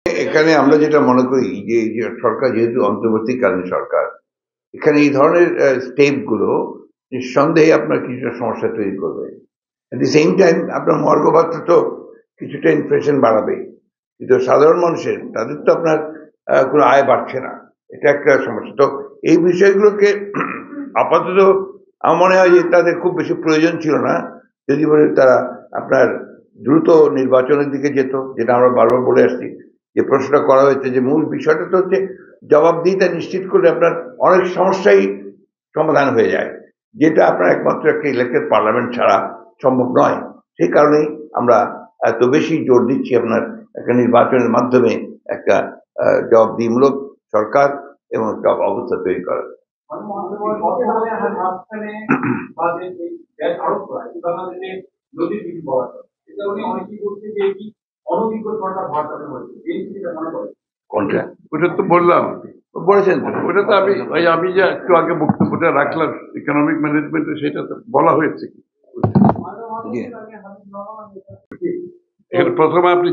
এখানে আমরা যেটা মনে করি যে এই যে সরকার যেহেতু অন্তর্বর্তীকালীন সরকার, এখানে এই ধরনের স্টেপ গুলো নিঃসন্দেহে আপনার কিছুটা সমস্যা তৈরি করবে। এট দি সেম টাইম আপনার মর্গ ভাতা তো কিছুটা ইনফ্লেশন বাড়াবে, কিন্তু সাধারণ মানুষের তাদের তো আপনার কোনো আয় বাড়ছে না, এটা একটা সমস্যা। তো এই বিষয়গুলোকে আপাতত আমার মনে হয় যে তাদের খুব বেশি প্রয়োজন ছিল না, যদি বলে তারা আপনার দ্রুত নির্বাচনের দিকে যেত, যেটা আমরা বারবার বলে আসছি। যে প্রশ্নটা করা হয়েছে যে মূল বিষয়টা তো হচ্ছে জবাবদিহিতা নিশ্চিত করলে আপনার অনেক সমস্যাই সমাধান হয়ে যায়, যেটা আপনার একমাত্র একটা ইলেক্টেড পার্লামেন্ট ছাড়া সম্ভব নয়। সেই কারণেই আমরা এত বেশি জোর দিচ্ছি আপনার একটা নির্বাচনের মাধ্যমে একটা জবাবদিহিমূলক সরকার এবং একটা অবস্থা তৈরি করা। কোনটা? ওটা তো বললাম, বলেছেন তো, ওটা তো আমি যে একটু আগে বক্তব্যটা রাখলাম ইকোনমিক ম্যানেজমেন্টে, সেটা তো বলা হয়েছে কি। এখানে প্রথমে আপনি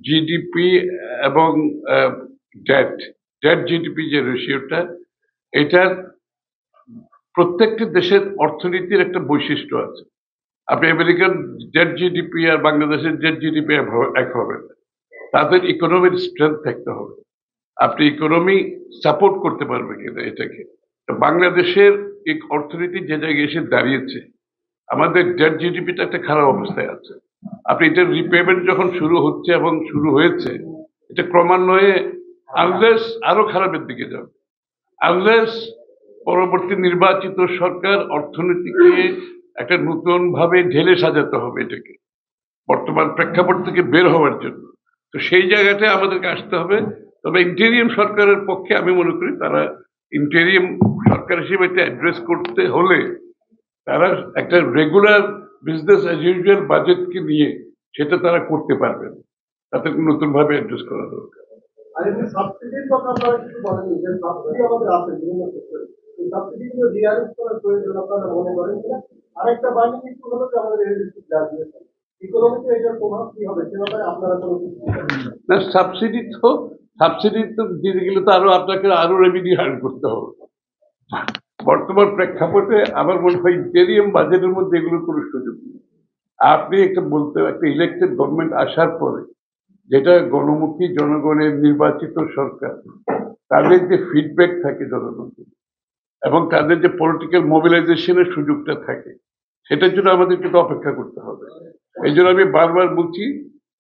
জিডিপি এবং ডেট জিডিপি যে রেশিওটা, এটার প্রত্যেকটি দেশের অর্থনীতির একটা বৈশিষ্ট্য আছে। আপনি আমেরিকান ডেট জিডিপি আর বাংলাদেশের ডেট জিডিপি এক হবে না। তাদের ইকোনমির স্ট্রেংথ থাকতে হবে, আপনি ইকোনমি সাপোর্ট করতে পারবে কিনা এটাকে। বাংলাদেশের অর্থনীতি যে জায়গায় এসে দাঁড়িয়েছে, আমাদের ডেট জিডিপিটা একটা খারাপ অবস্থায় আছে। আপনি এটার রিপেমেন্ট যখন শুরু হচ্ছে এবং শুরু হয়েছে, এটা ক্রমান্বয়ে আনলেস আরো খারাপের দিকে যাবে, আনলেস পরবর্তী নির্বাচিত সরকার অর্থনীতিকে একটা নতুন ভাবে ঢেলে সাজাতে হবে এটাকে বর্তমান প্রেক্ষাপট থেকে বের হওয়ার জন্য। তো সেই জায়গাটায় আমাদেরকে আসতে হবে। তবে ইন্টেরিয়াম সরকারের পক্ষে আমি মনে করি তারা ইন্টেরিয়াম সরকার হিসেবে এটা অ্যাড্রেস করতে হলে তারা একটা রেগুলার বিজনেস অ্যাজ ইউজুয়াল বাজেটকে নিয়ে সেটা তারা করতে পারবেন, তাদের নতুন ভাবে অ্যাড্রেস করা দরকার। আরেকটা বাইরে কিন্তু হলো যে আমাদের না, সাবসিডি তো দিতে গেলে তো আপনাকে আরো রেভিনিউ আর্ন করতে হবে। বর্তমান প্রেক্ষাপটে আমার মনে হয় ইন্টেরিয়াম বাজেটের মধ্যে এগুলোর কোনো সুযোগ নেই। আপনি একটা ইলেকটেড গভর্নমেন্ট আসার পরে, যেটা গণমুখী জনগণের নির্বাচিত সরকার, তাদের যে ফিডব্যাক থাকে জনগণের এবং তাদের যে পলিটিক্যাল মোবিলাইজেশনের সুযোগটা থাকে, সেটার জন্য আমাদের কিন্তু অপেক্ষা করতে হবে। এই জন্য আমি বারবার বলছি,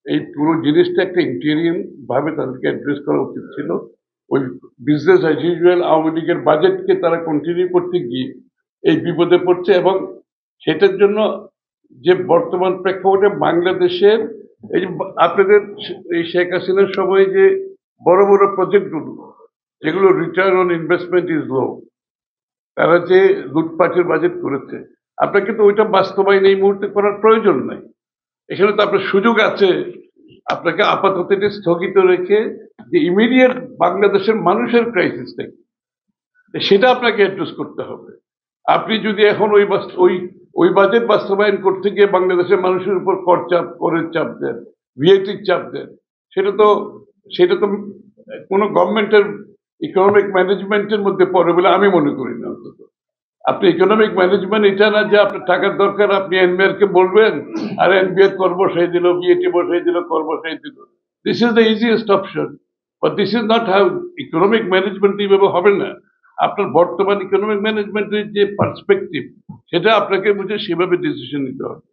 এই পুরো জিনিসটা একটা ইন্টেরিয়াম ভাবে তাদেরকে অ্যাড্রেস করা উচিত ছিল। ওই বিজনেস অ্যাজ ইউজুয়াল আওয়ামী লীগের বাজেটকে তারা কন্টিনিউ করতে গিয়ে এই বিপদে পড়ছে, এবং সেটার জন্য যে বর্তমান প্রেক্ষাপটে বাংলাদেশের এই যে আপনাদের এই শেখ হাসিনার সময় যে বড় বড় প্রজেক্টগুলো, যেগুলো return on investment is low, তারা যে লুটপাটের বাজেট করেছে, আপনাকে তো ওইটা বাস্তবায়ন এই মুহূর্তে করার প্রয়োজন নাই। এখানে তো আপনার সুযোগ আছে, আপনাকে আপাতত এটা স্থগিত রেখে যে ইমিডিয়েট বাংলাদেশের মানুষের ক্রাইসিসটা সেটা আপনাকে অ্যাড্রেস করতে হবে। আপনি যদি এখন ওই বাজেট বাস্তবায়ন করতে গিয়ে বাংলাদেশের মানুষের উপর করের চাপ দেন, ভিআইটির চাপ দেন, সেটা তো কোনো গভর্নমেন্টের ইকোনমিক ম্যানেজমেন্টের মধ্যে পড়ে বলে আমি মনে করি না। অন্তত আপনি ইকোনমিক ম্যানেজমেন্ট এটা না যে আপনার টাকার দরকার, আপনি এনবিআর কে বলবেন আর এনবিআর কর বসাই দিল, বিএটি বসাই দিল, কর বসাই দিল। This is the easiest option, but this is not how economic management. এইভাবে হবে না। আপনার বর্তমান ইকোনমিক ম্যানেজমেন্টের যে পার্সপেক্টিভ, সেটা আপনাকে বুঝে সেভাবে ডিসিশন নিতে হবে।